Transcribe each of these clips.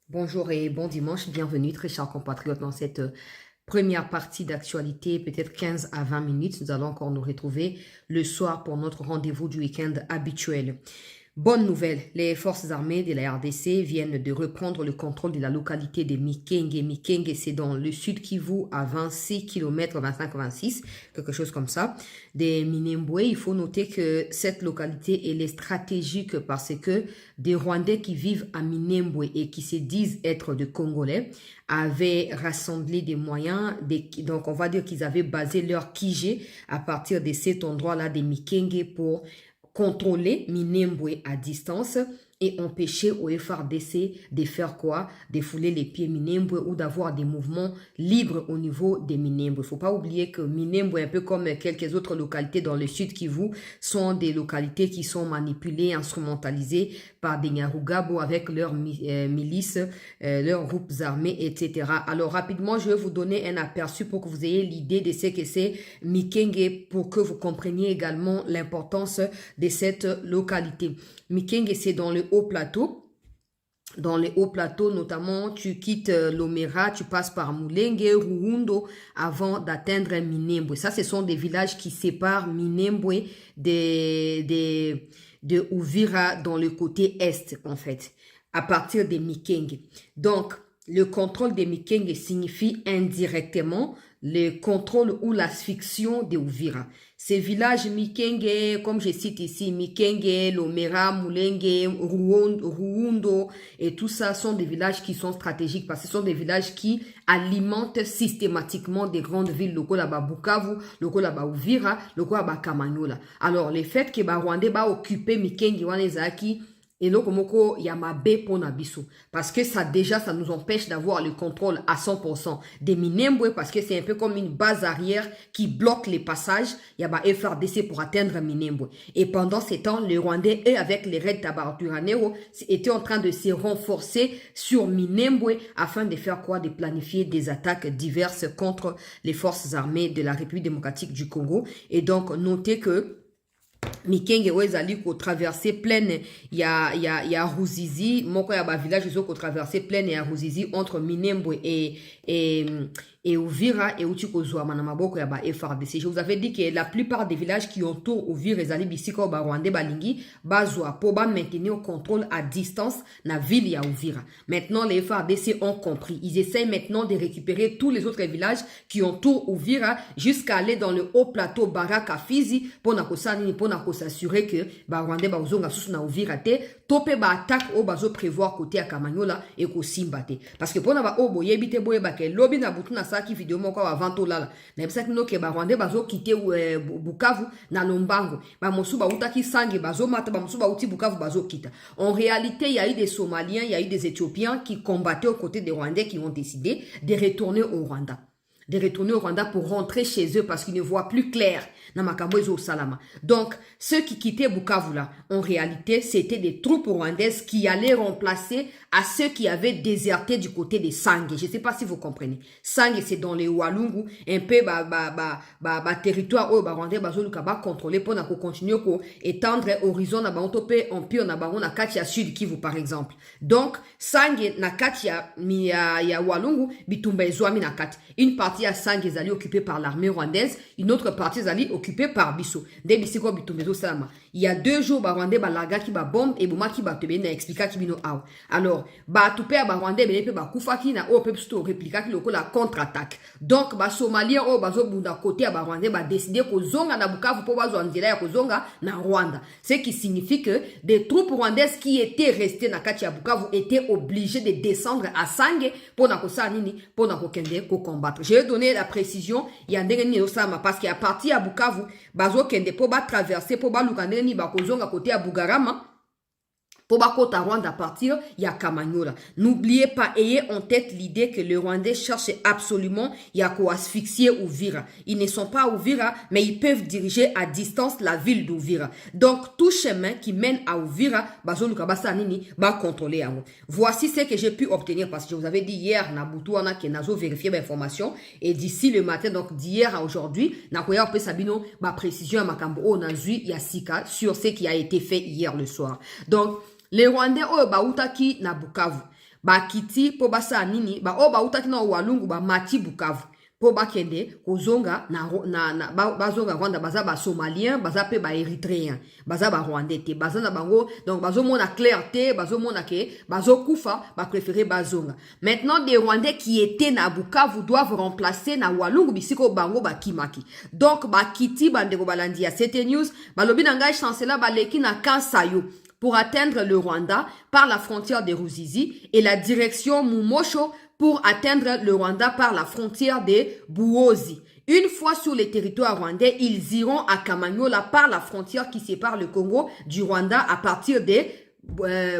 Bonjour et bon dimanche, bienvenue très chers compatriotes dans cette première partie d'actualité, peut-être 15 à 20 minutes. Nous allons encore nous retrouver le soir pour notre rendez-vous du week-end habituel. Bonne nouvelle, les forces armées de la RDC viennent de reprendre le contrôle de la localité de Mikenge. Mikenge, c'est dans le sud Kivu à 26 km, 25-26, quelque chose comme ça, des Minembwe. Il faut noter que cette localité, elle est stratégique parce que des Rwandais qui vivent à Minembwe et qui se disent être des Congolais avaient rassemblé des moyens, donc on va dire qu'ils avaient basé leur QG à partir de cet endroit-là de Mikenge pour contrôler Minembwe à distance et empêcher au FRDC de faire quoi? De fouler les pieds Minembwe ou d'avoir des mouvements libres au niveau des Minembwe. Il ne faut pas oublier que Minembwe, un peu comme quelques autres localités dans le sud Kivu, sont des localités qui sont manipulées, instrumentalisées par des Nyarugabo avec leurs milices, leurs groupes armés, etc. Alors rapidement, je vais vous donner un aperçu pour que vous ayez l'idée de ce que c'est Mikenge, pour que vous compreniez également l'importance de cette localité. Mikenge, c'est dans le haut plateau. Dans les hauts plateaux, notamment, tu quittes Lomera, tu passes par Mulenge, Ruundo, avant d'atteindre Minembwe. Ça, ce sont des villages qui séparent Minembwe de Uvira dans le côté est, en fait, à partir de Mikenge. Donc, le contrôle de Mikenge signifie indirectement le contrôle ou l'asphyxion de Uvira. Ces villages Mikenge, comme je cite ici, Mikenge, Lomera, Mulenge, Ruundo et tout ça sont des villages qui sont stratégiques parce que ce sont des villages qui alimentent systématiquement des grandes villes locales là-bas Bukavu, locales là-bas Uvira, locales là-bas Kamanyola. Alors, le fait que Rwanda va occuper Mikenge, Wanezaki, et donc, il y a ma baie pour Nabiso. Parce que ça, déjà, ça nous empêche d'avoir le contrôle à 100% des Minembwe, parce que c'est un peu comme une base arrière qui bloque les passages. Il y a ma FRDC pour atteindre Minembwe. Et pendant ces temps, les Rwandais, eux, avec les raids Tabaraturanero, étaient en train de se renforcer sur Minembwe afin de faire quoi? De planifier des attaques diverses contre les forces armées de la République démocratique du Congo. Et donc, notez que Mikenge wezali ko traverser plaine ya Ruzizi moko ya ba village zo ko traverser plaine ya Ruzizi entre Minembwe et Uvira et uti ko zwa na maboko ya ba FRDC. Je vous avais dit que la plupart des villages qui entourent Uvira ezali bisika ba Rwandais balingi bazwa pour ba maintenir au contrôle à distance na ville ya Uvira. Maintenant les FRDC ont compris. Ils essayent maintenant de récupérer tous les autres villages qui entourent Uvira jusqu'à aller dans le haut plateau Baraka Fizi pour na kosani pour na s'assurer que ba Rwandais ba uzonga susu na Uvira te topé ba attaque au bazo prévoir côté à Kamanyola et ko simbate parce que pour na ba obo yebite boye ba ke lobi na butu na saki vidéo moko avant to lala na bisaki no ke ba Rwandais bazo quitter Bukavu na Lombango ba mosu ba utaki sangi bazo mata ba mosu ba uti Bukavu bazo kita. En réalité, il y a eu des Somaliens, il y a eu des Éthiopiens qui combattaient aux côtés des Rwandais qui ont décidé de retourner au Rwanda. De retourner au Rwanda pour rentrer chez eux parce qu'ils ne voient plus clair dans Makambozo Salama. Donc, ceux qui quittaient Bukavu là, en réalité, c'était des troupes rwandaises qui allaient remplacer à ceux qui avaient déserté du côté des Sangue. Je ne sais pas si vous comprenez. Sangue, c'est dans les Walungu, un peu territoire où Rwandais bazoluka contrôler pour continuer à étendre horizon na bantope empire na bango na Katia Sud Kivu par exemple. Donc, Sangue na Katia ya Walungu bitumba ezwami na Kat. Une partie à Sangue est occupée par l'armée rwandaise, une autre partie est occupée par Bisso. Dès Bissiko bitumbezo salama. Il y a 2 jours Rwandais balaga qui ba bombe et boma qui ba tebe na explica qui bino aw. Alors, ba tupe ba Rwandais bele pe ba kufa ki na o pe sto réplica qui loko la contre-attaque. Donc ba Somalien o bazo bunda côté ba Rwandais ba décider ko zonga na Bukavu pour bazo nzela ya ko zonga na Rwanda. Ce qui signifie que des troupes rwandaises qui étaient restées na kati ya Bukavu étaient obligées de descendre à Sange pour na ko sa nini pour na ko kende ko combattre. Je vais donner la précision, il y a ndenge osama parce qu'à partir à Bukavu, bazo kende pour ba traverser pour ba lukandenge ni ba kozonga côté à Bugarama. Pour Bakota Rwanda partir, il y a Kamanyola. N'oubliez pas, ayez en tête l'idée que les Rwandais cherchent absolument à asphyxier Uvira. Ils ne sont pas à Uvira, mais ils peuvent diriger à distance la ville d'Uvira. Donc, tout chemin qui mène à Uvira, va contrôler. Voici ce que j'ai pu obtenir parce que je vous avais dit hier, Nabutu, on a vérifié l'information. Et d'ici le matin, donc d'hier à aujourd'hui, Nakoya Sabino, ma précision à Makambo, Nazui, Yassika, sur ce qui a été fait hier le soir. Donc, les Rwandais, bautaki na Bukavu. ba kiti po basa nini ba o ba utaki na walungu ba mati Bukavu po ba kende kozonga bazonga Rwanda baza ba somalien baza pe ba érythréen baza ba rwandais te baza na bango donc bazo mona clarté bazo mona ke bazo kufa ba préférer bazonga. Maintenant des rwandais qui étaient na Bukavu doivent remplacer na walungu bisiko bango ba kimaki. Donc ba kiti bande ko balandia c'était news balobi na ngai chancela ba leki na Kansayo pour atteindre le Rwanda par la frontière de Ruzizi et la direction Mumosho pour atteindre le Rwanda par la frontière de Buozi. Une fois sur le territoire rwandais, ils iront à Kamanyola par la frontière qui sépare le Congo du Rwanda à partir de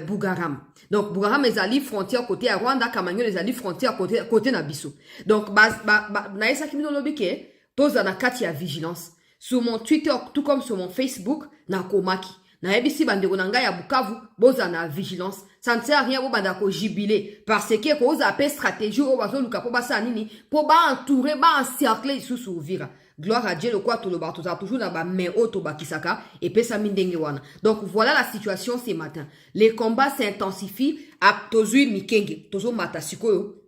Bugaram. Donc Bugaram est allé frontière côté à Rwanda, Kamanyola est allé frontière côté Nabiso. Donc naesa kimino lobike, toza na kati ya vigilance. Sur mon Twitter tout comme sur mon Facebook na komaki. Na ebisi bandeko na ngai ya Bukavu boza na vigilance. Ça ne sert à rien pour banda ko jubiler parce que ko za pe stratégie o bazo luka po basa nini po ba entourer ba encercler sous Uvira. Gloire à Dieu le quoi tout le bar tout ça toujours na ba mais auto bakisaka et pesa mindenge wana. Donc voilà la situation ce matin. Les combats s'intensifient à Tozui Mikenge, Tozo Mata sikoyo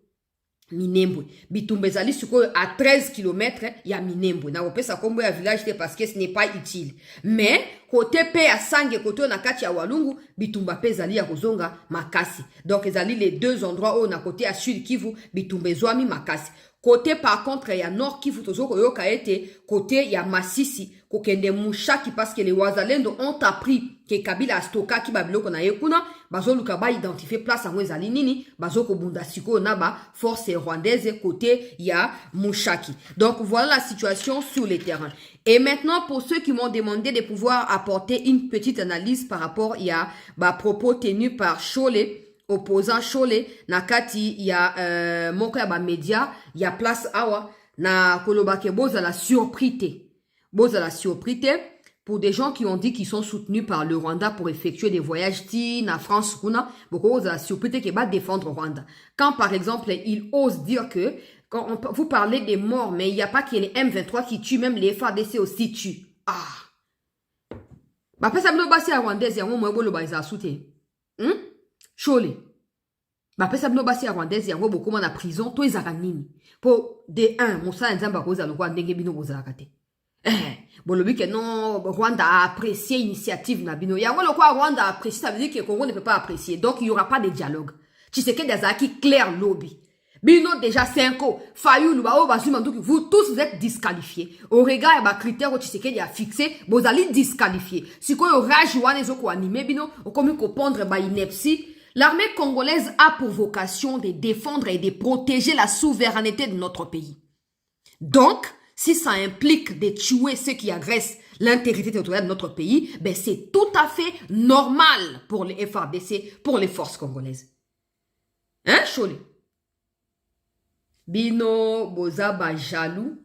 Minembwe. Bitumbe zali sikoyo à 13 km ya Minembwe. Na opesa kombo ya village parce que ce n'est pas utile. Mais côté pe ya sange côté na kati ya walungu bitumba pe zali ya kozonga makasi. Donc ezali les deux endroits où na côté à sud Kivu bitumbe zwami makasi. Côté par contre ya nord Kivu tozo koyoka ete côté ya Masisi kokende mushaki parce que les Wazalendo ont appris que Kabila stoka ki babiloko na yekuna bazo luka ba identifier place en ezali nini bazo ko bunda siko na ba force rwandaise côté ya Mushaki. Donc voilà la situation sur le terrain. Et maintenant pour ceux qui m'ont demandé de pouvoir apporter une petite analyse par rapport à ba propos tenus par Cholet opposant Cholet nakati ya moko ya ba média ya place awa na kolobake boza la surprise. Boza la surprise pour des gens qui ont dit qu'ils sont soutenus par le Rwanda pour effectuer des voyages na France kuna beaucoup boza la surprise qui va défendre Rwanda. Quand par exemple ils osent dire que quand vous parlez des morts mais il n'y a pas qu'il y ait les M23 qui tuent, même les FARDC aussi tuent. Ah. Bah après ça me basi à Rwandais et moi bolo ba isa soute. Cholet. Bah après ça me basi à Rwandais et moi beaucoup na prison to ezaka nini. Pour des 1 Moussa Nzamba koza lokwa ndenge bino koza kate. Bolobi que non, Rwanda a apprécié l'initiative na bino. Yango lokwa Rwanda a apprécié, ça veut dire que Congo ne peut pas apprécier. Donc il y aura pas de dialogue. Tu sais que des acquis clair lobby. Bino déjà 5 ans. Fayou, vous tous vous êtes disqualifiés. Au regard des critères que Tshisekedi a fixé, vous allez disqualifier. Si vous avez rage animé, bino, ou comme vous pondre ba ineptie, l'armée congolaise a pour vocation de défendre et de protéger la souveraineté de notre pays. Donc, si ça implique de tuer ceux qui agressent l'intégrité territoriale de notre pays, ben c'est tout à fait normal pour les FARDC, pour les forces congolaises. Hein, Cholet? Bino boza ba jaloux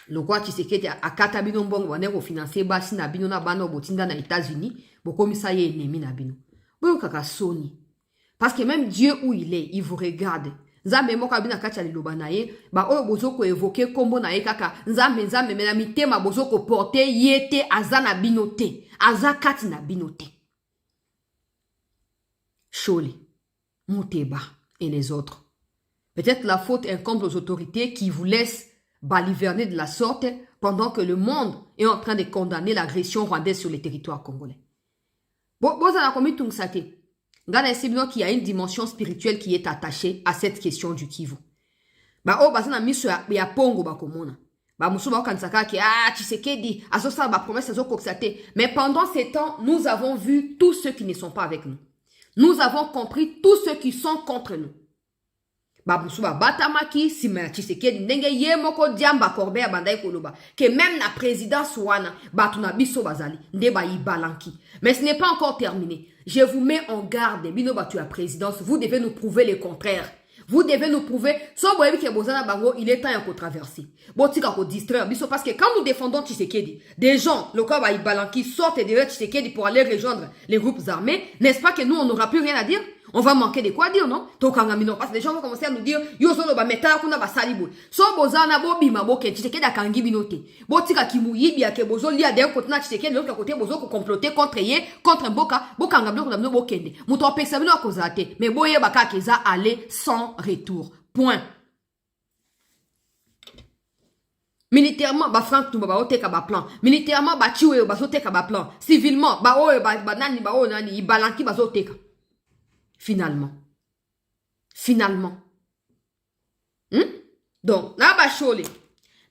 le quoi tu sais que akata bino mbongo wane ko financer basi na bino na bano botinda na États-Unis bokomisa ye ennemi na bino boyo kaka soni parce que même Dieu où il est il vous regarde nzambe moko bina kati ya liloba na ye ba oyo bozo ko évoquer kombo na ye kaka nzambe mena mitema bozo ko porter yete azana bino te aza kati na bino te. Cholet, Mouteba et les autres. Peut-être la faute incombe aux autorités qui vous laissent baliverner de la sorte pendant que le monde est en train de condamner l'agression rwandaise sur les territoires congolais. Bozana komi tungsate. Ngana esibino qu'il y a une dimension spirituelle qui est attachée à cette question du Kivu. Ba o bazana miso ya pongo bakomona. Ba musu ba kansaka ki Tshisekedi asosa ba promesse zo koksate. Mais pendant ces temps, nous avons vu tous ceux qui ne sont pas avec nous. Nous avons compris tous ceux qui sont contre nous. Babusuba batamaki sima Tshisekedi ndenge ye moko diamba korbe ya bandai koloba que même la présidence wana batuna biso bazali nde ba ibalanki. Mais ce n'est pas encore terminé. Je vous mets en garde bino batu la présidence, vous devez nous prouver le contraire. Vous devez nous prouver so boyebi ke bozana bango il est temps ya ko traverser. Botika ko distraire biso parce que quand nous défendons Tshisekedi, des gens le ba ibalanki sortent de Tshisekedi pour aller rejoindre les groupes armés, n'est-ce pas que nous on n'aura plus rien à dire? On va manquer de quoi dire, non? Parce que les gens vont commencer à nous dire, yo solo ba meta kuna ba salibo. So bozana bo bima bo ke Tshisekedi akangi binote. Bo tika kimuyibi ya ke bozo lia d'un côté na Tshisekedi de l'autre côté bozo ko comploter contre ye, contre Mboka, bo kanga bino kuna bo kende. Muto opeksa bino akozate, mais boye baka keza aller sans retour. Point. Militairement, ba Franck Tumba ba oteka ba plan. Militairement, ba Chiwe ba zoteka ba plan. Civilement, ba oye ba nani ba oye nani ibalanki ba zoteka. Finalement. Donc, na ba chole,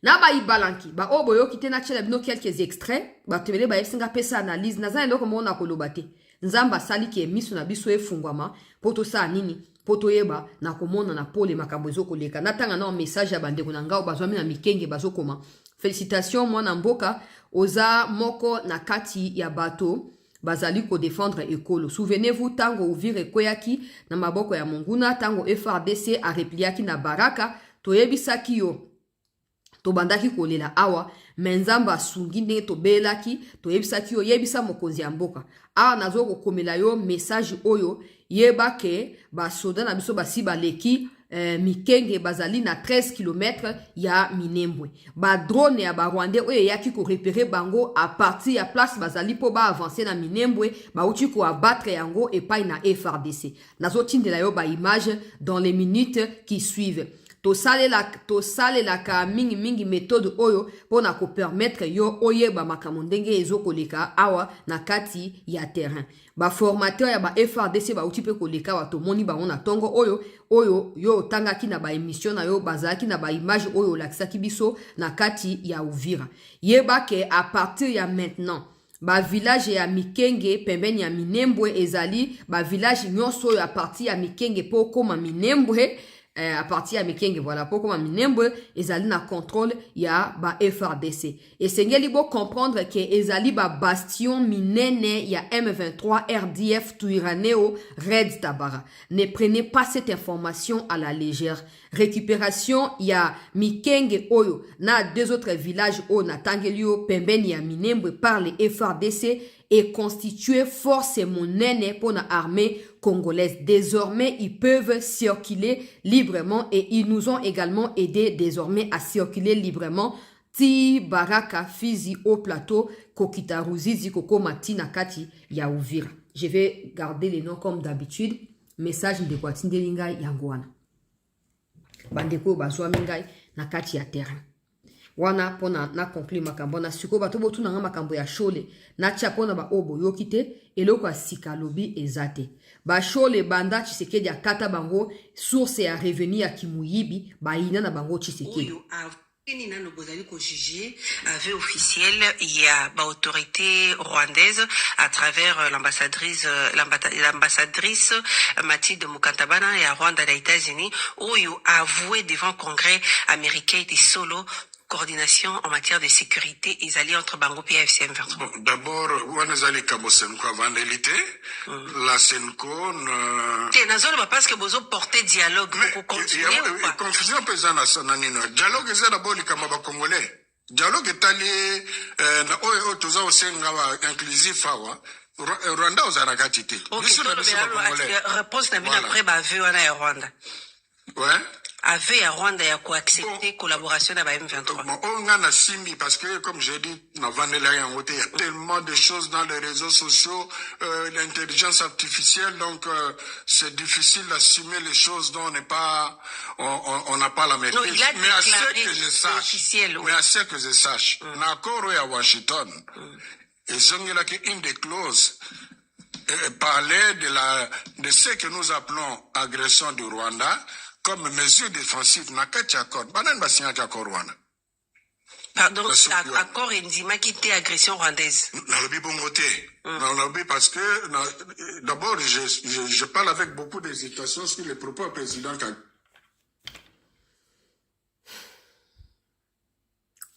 na ba ibalanki, ba oboyo kite na chela bino quelques extraits, ba tebele ba yesinga pesa analyse, na zan eloko mona kolobate. Nzamba sali ki emiso na biso efungwama, poto sa nini, poto yeba, na komona na pole makambo ezokoleka. Natanga na message ya bandeko na ngao bazwami na mikenge bazokoma. Félicitations mwana mboka, oza moko na kati ya bato, bazali ko défendre ekolo. Souvenez-vous tango Uvira ekweyaki na maboko ya Monguna, tango FRDC a repliaki na Baraka, toyebisaki yo tobandaki kolela awa, menzamba sungi ndenge tobelaki, toyebisaki yo yebisa mokonzi ya mboka. Awa nazo kokomela yo message oyo, yeba ke ba soda na biso basi baleki mikenge bazali na 13 km ya Minembwe. Ba drone ya ba Rwandais oyo yaki ko repérer bango a partir ya place bazali po ba avancer na Minembwe, ba uti ko abattre yango epai na FRDC. Nazo tindela yo ba image dans les minutes qui suivent. To sale la ka mingi méthode oyo pona ko permettre yo oyeba makambo ndenge ezokoleka awa na kati ya terrain. Ba formateur ya ba FRDC ba uti pe koleka wa to moni ba ona tongo oyo yo tangaki na ba émission na yo bazaki na ba image oyo lakisaki biso na kati ya Uvira. Yeba ke à partir ya maintenant ba village ya Mikenge pembeni ya Minembwe ezali ba village nyonso oyo à partir ya Mikenge po koma Minembwe à partir ya Mikenge, voilà, pour comme Minembwe, ezali na contrôle ya ba FRDC. Et sengeli bo comprendre que ezali ba bastion minene ya M23 RDF Tuiraneo Red Tabara. Ne prenez pas cette information à la légère. Récupération ya Mikenge oyo na deux autres villages o na Tangelio pembeni ya Minembwe par les FRDC et constitué force monene pour la armée congolaise. Désormais, ils peuvent circuler librement et ils nous ont également aidé désormais à circuler librement. Ti Baraka Fizi au plateau, Kokitaru Zizi Koko Mati Nakati ya Uvira. Je vais garder les noms comme d'habitude. Message de Kwatinde Lingai Yangwana. Bandeko Bazwa Mingai Nakati ya terrain. Wana pona na conclure makambo na siko bato botu na makambo ya shole na tia pona ba obo yokite eloko asika lobi ezate ba shole banda Tshisekedi akata bango source ya revenu ya kimuyibi ba ina na bango Tshisekedi Ni nano bozali ko juger avec officiel il y a ba autorité rwandaise à travers l'ambassadrice Mathilde Mukantabana et à Rwanda des États-Unis où il a avoué devant le Congrès américain et solo coordination en matière de sécurité et alliés entre Bango et FCM 23. Bon, d'abord, on a allé Kabo Senko avant l'élité. La Senko. Parce que vous portez dialogue pour continuer. Il y a confusion pesant à Sananino. Dialogue est d'abord le Kamaba Congolais. Dialogue est allé, Otoza Osengawa inclusif, Rwanda aux Aragatité. Réponse n'a bien après, vu en Rwanda. Ouais. Avait à Rwanda et à accepter collaboration avec M23. Bon, on a Simi parce que, comme j'ai dit, il y a tellement de choses dans les réseaux sociaux, l'intelligence artificielle, donc c'est difficile d'assumer les choses dont on n'est pas, on n'a pas la maîtrise. Non, il a mais à ce que je sache, officiel, oui. Mais à ce que je sache, l'accord à Washington, et c'est une des clauses parlait de ce que nous appelons agression du Rwanda comme mesure défensive. Pardon, accord Ndima qui était agression rwandaise. Parce que d'abord, je parle avec beaucoup d'hésitation sur les propos du président.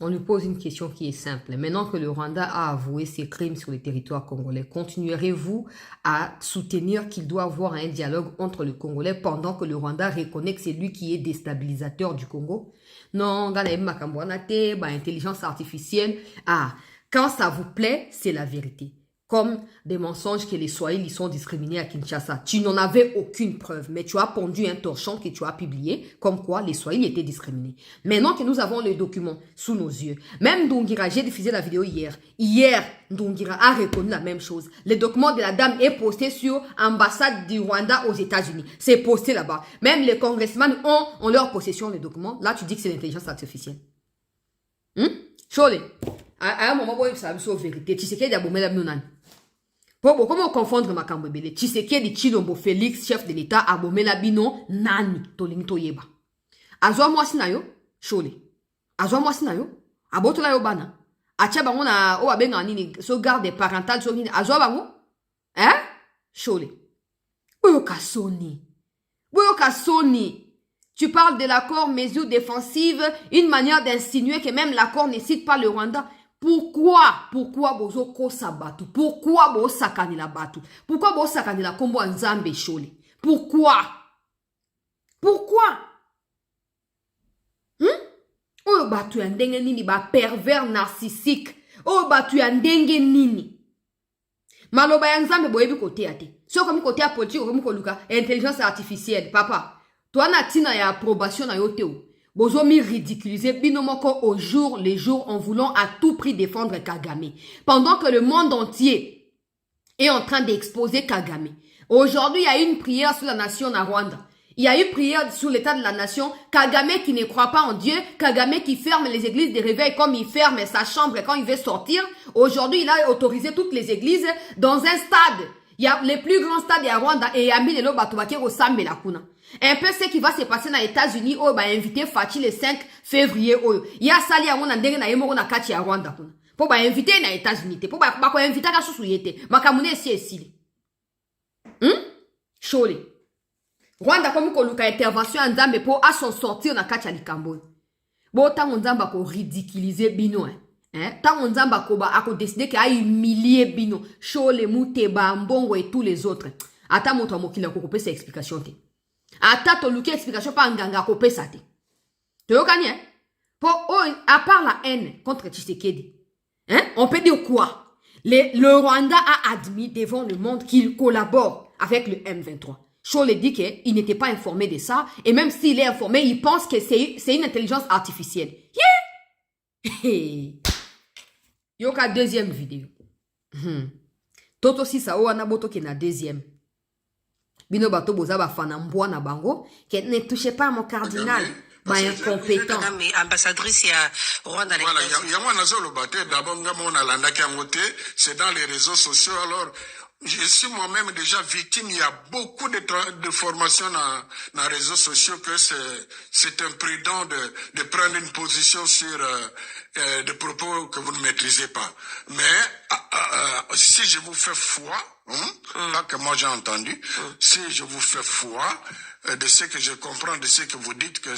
On lui pose une question qui est simple. Maintenant que le Rwanda a avoué ses crimes sur le territoire congolais, continuerez-vous à soutenir qu'il doit y avoir un dialogue entre le Congolais pendant que le Rwanda reconnaît que c'est lui qui est déstabilisateur du Congo? Non, intelligence artificielle. Ah, quand ça vous plaît, c'est la vérité. comme des mensonges que les Swahili sont discriminés à Kinshasa. Tu n'en avais aucune preuve, mais tu as pondu un torchon que tu as publié, comme quoi les Swahili étaient discriminés. Maintenant que nous avons les documents sous nos yeux, même Ndongira, j'ai diffusé la vidéo hier. Hier, Ndongira a reconnu la même chose. Le document de la dame est posté sur l'ambassade du Rwanda aux États-Unis. C'est posté là-bas. Même les congressmen ont en leur possession les documents. Là, tu dis que c'est l'intelligence artificielle. Chole, à un moment, ça me vérité. Tu sais qu'il y a des gens comment confondre Makambo Ebele? Tshisekedi Tshilombo Félix, chef de l'État, abomela bino nani tolingi toyeba. Azwa mwasi na yo, Chole. Azwa mwasi na yo, abotola yo bana. Atia bango na o abenga nini, sauvegarde parentale so nini, azwa bango? Chole. Boyo kasoni. Boyo kasoni. Tu parles de l'accord mesure défensive, une manière d'insinuer que même l'accord ne cite pas le Rwanda. Pourquoi bozo ko sabatu? Pourquoi bo sakani la batu? Pourquoi bo sakani la kombo nzambe Chole? Pourquoi? Oyo batu ya ndenge nini ba pervers narcissique? Oyo batu ya ndenge nini? Maloba ya nzambe boyebi kote ate. So komi kote ya politique komi koluka intelligence artificielle papa. Toi na tina ya approbation na yote o. Bozo mi ridiculiser binomoko au jour les jours en voulant à tout prix défendre Kagame. Pendant que le monde entier est en train d'exposer Kagame. Aujourd'hui, il y a eu une prière sur la nation à Rwanda. Il y a eu prière sur l'état de la nation. Kagame qui ne croit pas en Dieu. Kagame qui ferme les églises de réveil comme il ferme sa chambre quand il veut sortir. Aujourd'hui, il a autorisé toutes les églises dans un stade. Il y a les plus grands stades à Rwanda et il y a mis les lobatobake au Sambe la Kuna. Un peu ce qui va se passer dans les États-Unis, où va inviter Fachi le 5 février. Il y a sali à Rwanda, ndenge na yemo na kati ya Rwanda. Pour ba inviter na États-Unis, pour ba inviter à Soussouyete. Makamune si esili. Chole. Rwanda comme koluka intervention en Nzambe pour à son sortir na kati ya likambo. Bo tango Nzamba ko ridiculiser bino tango Nzamba ko ba ako décider que a humilier bino. Chole Muteba Mbongo et tous les autres. Ata moto mokila ko kopesa explication te. Ata to luki explication pa nganga ko pesa te. To yokani à part la haine contre Tshisekedi. On peut dire quoi? Le Rwanda a admis devant le monde qu'il collabore avec le M23. Chole dit qu'il n'était pas informé de ça. Et même s'il est informé, il pense que c'est une intelligence artificielle. Yeah! Yoka deuxième vidéo. Toto si sa oana boto ki na deuxième. Bino bato boza ba fana mbwa na bango. Que ne touchez pas mon cardinal. Ba incompétent. Ambassadrice ya Rwanda. Voilà, il y a moi nazolo bate d'abord ngamo na landa kangote, c'est dans les réseaux sociaux alors. Je suis moi-même déjà victime. Il y a beaucoup de formations dans les réseaux sociaux que c'est imprudent de prendre une position sur des propos que vous ne maîtrisez pas. Mais si je vous fais foi, pas que moi j'ai entendu, si je vous fais foi de ce que je comprends, de ce que vous dites que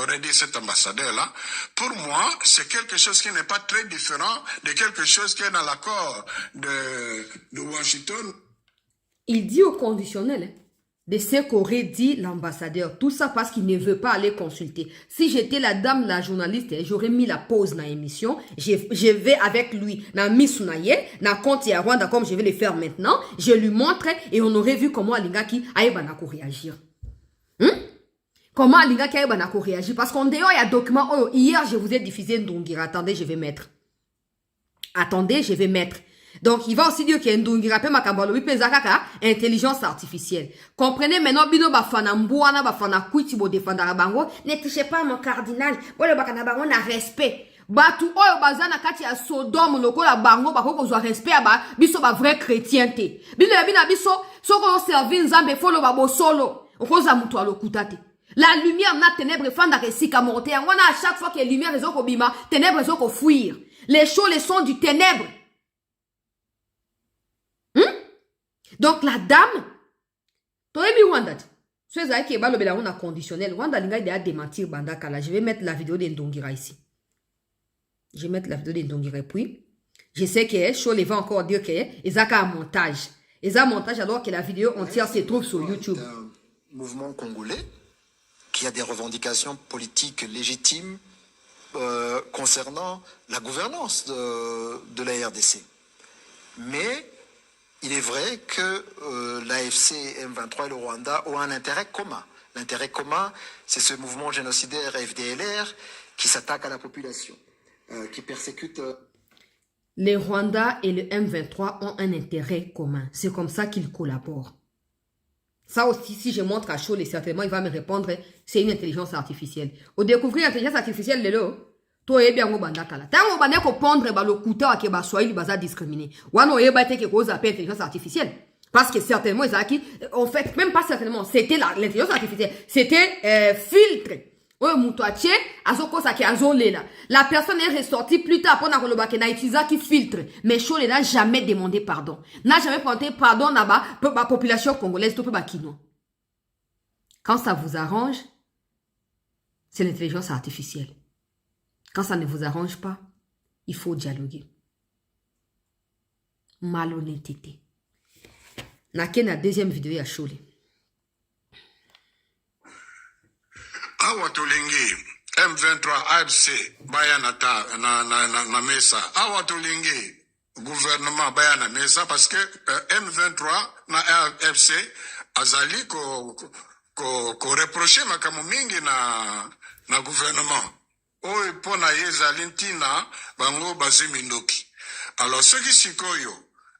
aurait dit cet ambassadeur-là, pour moi, c'est quelque chose qui n'est pas très différent de quelque chose qui est dans l'accord de Washington. Il dit au conditionnel de ce qu'aurait dit l'ambassadeur. Tout ça parce qu'il ne veut pas aller consulter. Si j'étais la dame, la journaliste, j'aurais mis la pause dans l'émission. Je vais avec lui dans Misunaye, dans compte à Rwanda comme je vais le faire maintenant. Je lui montre et on aurait vu comment Alingaki Aïbanako réagir. Comment Alingaki Aïbanako réagir? Parce qu'en dehors, il y a document. Oh, hier, je vous ai diffusé Ndongira. Attendez, je vais mettre. Attendez, je vais mettre. Donc, il va aussi dire qu'il y a Ndongira pe makabalo pezakaka intelligence artificielle. Comprenez maintenant bino bafana mbouana bafana kuiti bo defendara bango. Ne touchez pas mon cardinal. Bolo bakana bango na respect. Batu oyo bazana kati ya Sodome lokola bango bako kozwa respect ba biso ba vrai chrétien te. Bino ya bina biso soko servir nzambe folo ba bosolo. Okoza mutu alokuta te. La lumière na ténèbres fanda resika morte. On a à chaque fois que la lumière ezoko bima, ténèbres ezoko fuir. Les choses les sons du ténèbre. Donc la dame, Toyebi Rwanda, c'est ça qui est le on a conditionnel. Rwanda linga il a démentir bandakala. Je vais mettre la vidéo de Ndongira ici. Je vais mettre la vidéo de Ndongira puis je sais que Chole va encore dire que Ezaka a montage. Ezaka montage alors que la vidéo entière se trouve sur YouTube. Un mouvement congolais qui a des revendications politiques légitimes concernant la gouvernance de la RDC. Mais il est vrai que l'AFC, M23 et le Rwanda ont un intérêt commun. L'intérêt commun, c'est ce mouvement génocidaire FDLR qui s'attaque à la population, qui persécute... Les Rwandais et le M23 ont un intérêt commun. C'est comme ça qu'ils collaborent. Ça aussi, si je montre à Chole, certainement, il va me répondre, c'est une intelligence artificielle. Au découvrir l'intelligence artificielle, toi, bien au bandakala. Tant au bandako pondre le couteau à Keba Swahili baza discriminé. Wano eba te que cause appelle intelligence artificielle. Parce que certainement, Isaki, en fait, même pas certainement, c'était l'intelligence artificielle. C'était filtré. La personne est ressortie plus tard pour n'a utilisé qui filtre. Mais Chole n'a jamais demandé pardon. N'a jamais demandé pardon à la population congolaise. Quand ça vous arrange, c'est l'intelligence artificielle. Quand ça ne vous arrange pas, il faut dialoguer. Malhonnêteté. N'a la deuxième vidéo à Chole. Awa tolingi M23 AFC baya na mesa. Awa tolingi gouvernement baya na mesa parce que M23 na AFC azali ko reprocher makamu mingi na gouvernement. Oyo pona yezali ntina bango bazimindoki. Alors ceux qui sikoyo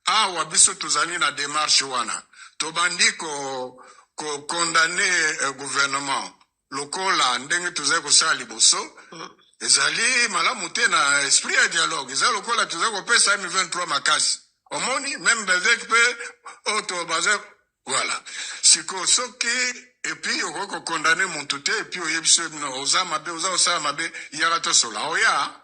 awa biso tozali na démarche wana tobandi ko condamner gouvernement lokola ndenge tuzaye kosala liboso ezali malamu te na esprit ya dialogue ezali lokola tuzaye kopesa M23 makasi omoni même avec pe auto baze voilà siko soki et puis oko condamner montu te et puis oyebise no oza mabe oza osala mabe yaka tosola oya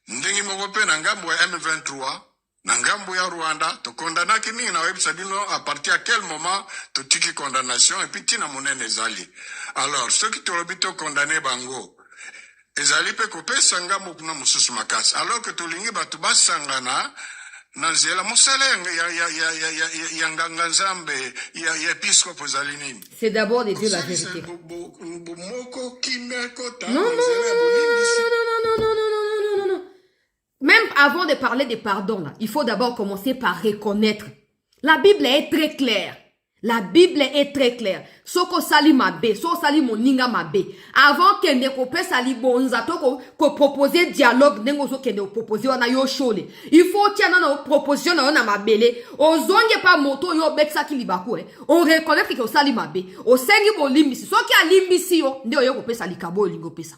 ndenge moko pe na ngambo ya M23 na ngambo ya Rwanda to condamnaki mingi na webisa bino à partir à quel moment to tiki condamnation et puis tina monene ezali. Alors ceux qui tolobi to condamné bango ezali pe kopesa ngambo kuna mususu makasi alors que tolingi batu basangana na nzela mosala ya nganga nzambe ya episcope ezali nini. C'est d'abord de dire la vérité. Moko kimeko ta Non. Même avant de parler de pardon, là, il faut d'abord commencer par reconnaître. La Bible est très claire. La Bible est très claire. Soko sali mabe, so sali moninga mabe. Avant que ne kope sali bonza to ko proposer dialogue nengo so kende proposer wana yo Chole. Il faut tiana na proposition na mabele. Ozonge pa moto yo betsa ki libaku On reconnaît que sali mabe. O sengi bo limbisi. So ki a limbisi yo, nde yo kope sali kabo lingo pesa.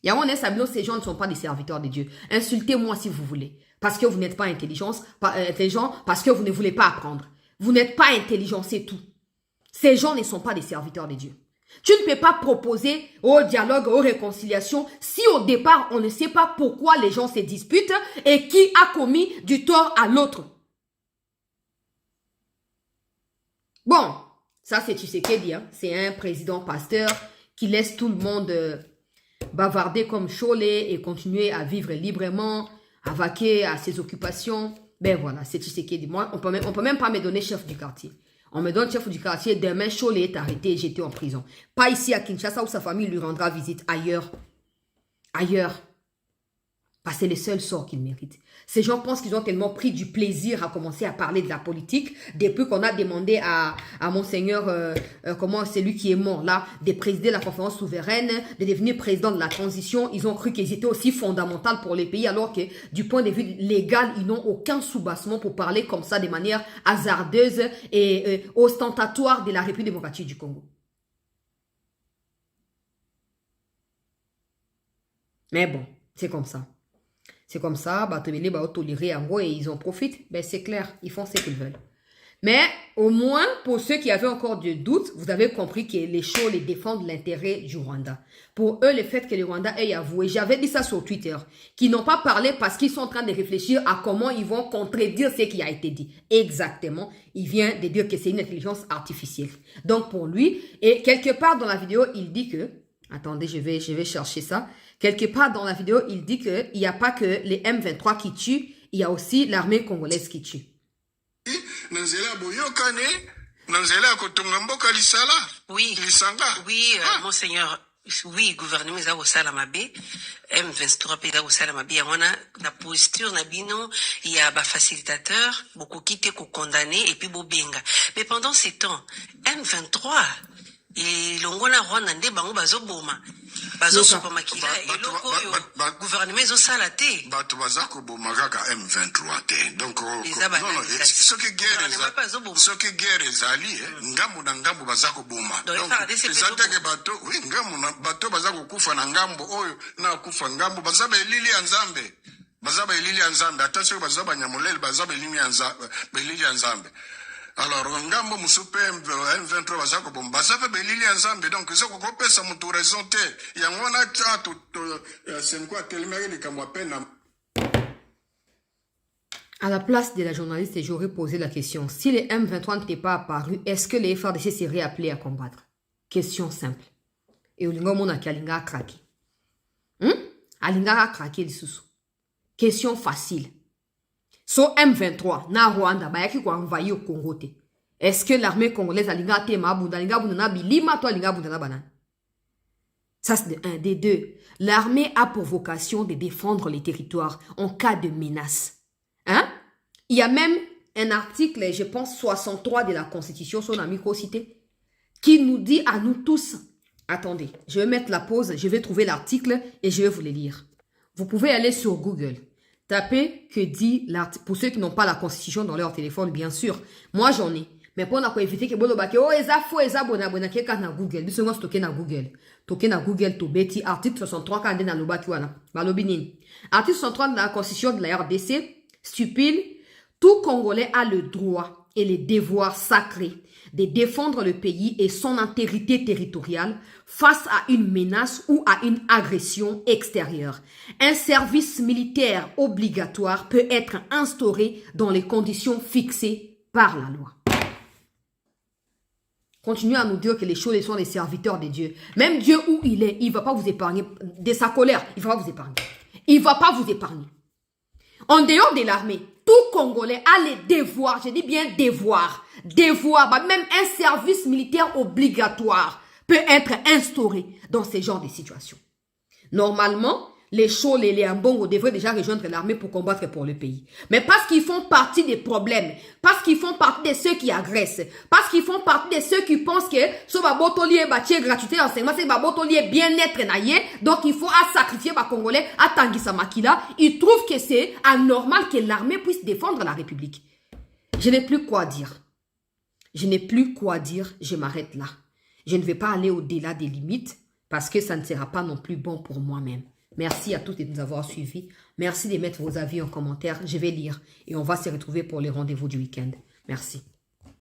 Ces gens ne sont pas des serviteurs de Dieu. Insultez-moi si vous voulez. Parce que vous n'êtes pas intelligent, parce que vous ne voulez pas apprendre. Vous n'êtes pas intelligent, c'est tout. Ces gens ne sont pas des serviteurs de Dieu. Tu ne peux pas proposer au dialogue, aux réconciliations, si au départ, on ne sait pas pourquoi les gens se disputent et qui a commis du tort à l'autre. Bon, ça c'est Tshisekedi, hein. C'est un président pasteur qui laisse tout le monde... bavarder comme Chole et continuer à vivre librement, à vaquer à ses occupations. Ben voilà, c'est Tshisekedi. Moi, on peut même pas me donner chef du quartier. On me donne chef du quartier, demain Chole est arrêté et j'étais en prison. Pas ici à Kinshasa où sa famille lui rendra visite, ailleurs. Ailleurs. Parce que c'est le seul sort qu'il mérite. Ces gens pensent qu'ils ont tellement pris du plaisir à commencer à parler de la politique depuis qu'on a demandé à Monseigneur, comment c'est lui qui est mort là, de présider la conférence souveraine, de devenir président de la transition. Ils ont cru qu'ils étaient aussi fondamentaux pour les pays alors que du point de vue légal, ils n'ont aucun soubassement pour parler comme ça de manière hasardeuse et ostentatoire de la République démocratique du Congo. Mais bon, c'est comme ça. C'est comme ça, Batomele va tolérer en gros et ils en profitent. Ben c'est clair, ils font ce qu'ils veulent. Mais au moins, pour ceux qui avaient encore des doutes, vous avez compris que les Chole les défendent l'intérêt du Rwanda. Pour eux, le fait que le Rwanda ait avoué, j'avais dit ça sur Twitter, qu'ils n'ont pas parlé parce qu'ils sont en train de réfléchir à comment ils vont contredire ce qui a été dit. Exactement, il vient de dire que c'est une intelligence artificielle. Donc pour lui, et quelque part dans la vidéo, il dit que, attendez, je vais chercher ça. Quelque part dans la vidéo, il dit qu'il n'y a pas que les M23 qui tuent, il y a aussi l'armée congolaise qui tue. Oui, monseigneur, oui, gouvernement eza kosala mabe, M23 mpe eza kosala mabe, yango na posture na bino ya bafacilitateur bokoki te kokondane et puis bobenga. Mais pendant ce temps, M23 elongo na Rwanda nde bango bazoboma bazosopa makila eloko oyo gouvernement ezosala te. Bato baza koboma kaka M23 te. Donc soki guerre ezali ngambo na ngambo baza koboma. Donc ezatake bato oui ngambo na bato baza kokufa na ngambo oyo na kufa ngambo baza ba elili ya Nzambe. Baza ba elili ya Nzambe. Attention baza ba nyamolele baza ba elili ya Nzambe. Alors ngambo musupe M23 baza koboma baza fa ba elili ya Nzambe. Donc ils ont kopesa mutu raison te. Yango na tatu c'est quoi tellement il comme peine. À la place de la journaliste, j'aurais posé la question. Si les M23 n'étaient pas apparus, est-ce que les FARDC seraient appelés à combattre? Question simple. Et Olinga Mona Kalinga a craqué. Alinga a craqué le sous. Question facile. So M23, na Rwanda, bayaki kwa envahi au Congo te. Est-ce que l'armée congolaise alinga te mabunda, alinga bunda bilima to alinga bunda banane? Ça c'est de un. Des deux. L'armée a pour vocation de défendre les territoires en cas de menace. Hein? Il y a même un article, je pense 63 de la Constitution, son ami cité, qui nous dit à nous tous, attendez, je vais mettre la pause, je vais trouver l'article et je vais vous le lire. Vous pouvez aller sur Google, taper que dit l'article, pour ceux qui n'ont pas la Constitution dans leur téléphone, bien sûr, moi j'en ai. Mais pour éviter que bolo bake, oh, eza faux, eza bona keka na Google. Biso ngo stocké na Google. Toké na Google to beti article 63 kande na lobaki wana. Balobi nini? Article 63 de la Constitution de la RDC stipule, tout Congolais a le droit et le devoir sacré de défendre le pays et son intégrité territoriale face à une menace ou à une agression extérieure. Un service militaire obligatoire peut être instauré dans les conditions fixées par la loi. Continuez à nous dire que les choses sont les serviteurs de Dieu. Même Dieu où il est, il ne va pas vous épargner. De sa colère, il ne va pas vous épargner. Il ne va pas vous épargner. En dehors de l'armée, tout Congolais a les devoirs, je dis bien devoirs, même un service militaire obligatoire peut être instauré dans ce genre de situations. Normalement, les Chol et les Ambongo devraient déjà rejoindre l'armée pour combattre pour le pays. Mais parce qu'ils font partie des problèmes, parce qu'ils font partie de ceux qui agressent, parce qu'ils font partie de ceux qui pensent que ce babotoli est bâti gratuité d'enseignement, c'est babotoli est bien-être naïe, donc il faut sacrifier les Congolais à Tanguy Makila. Ils trouvent que c'est anormal que l'armée puisse défendre la République. Je n'ai plus quoi dire. Je n'ai plus quoi dire, je m'arrête là. Je ne vais pas aller au-delà des limites parce que ça ne sera pas non plus bon pour moi-même. Merci à tous de nous avoir suivis. Merci de mettre vos avis en commentaire. Je vais lire et on va se retrouver pour les rendez-vous du week-end. Merci.